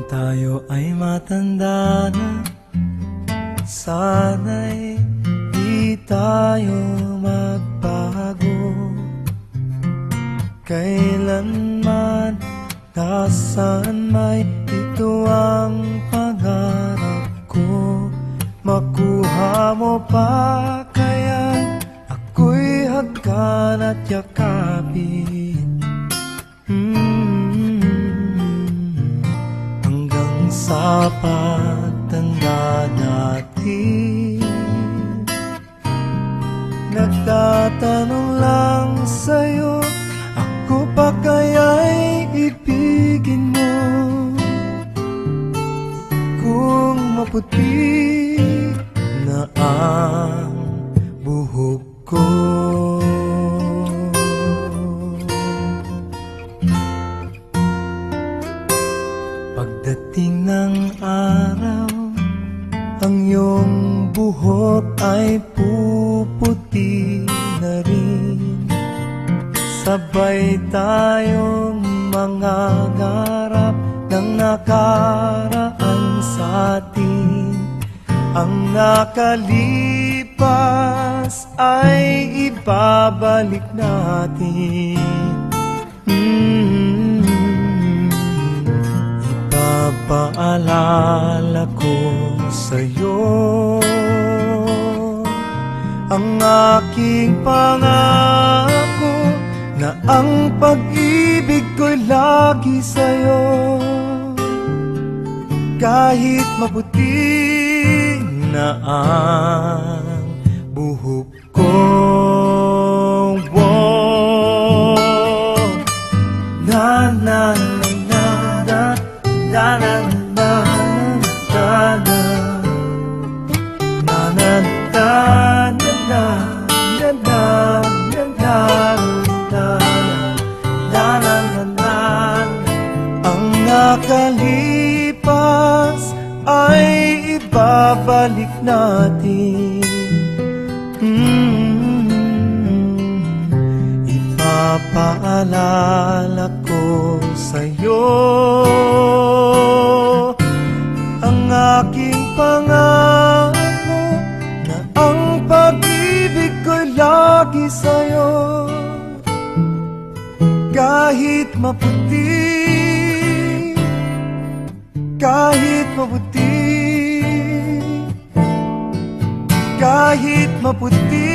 tayo ay matanda na, sana'y di tayo magbago. Kailanman, nasaan may ito ang pangarap ko. Makuha mo pa kaya ako'y hagkan at yakapin, hanggang sa pagtanda natin. Nagtatanong lang sa'yo, ako pa kaya'y ibigin mo? Kung maputi na ang buhok ko, pagdating ng araw, ang iyong buhok ay puputi na rin. Sabay tayong mangangarap ng nakaraan sa atin. Ang nakalipas ay ibabalik natin. Ipapaalala ko sa'yo ang aking pangako, na ang pag-ibig ko'y lagi sa'yo. Kahit maputi na ang buhok ko, na na na na na na na na na na na na ang nakalipas ay ibabalik natin. Ipapaalala ko sa'yo ang aking pangako, na ang pag-ibig ko'y lagi sa'yo. Kahit maputi, kahit maputi, kahit maputi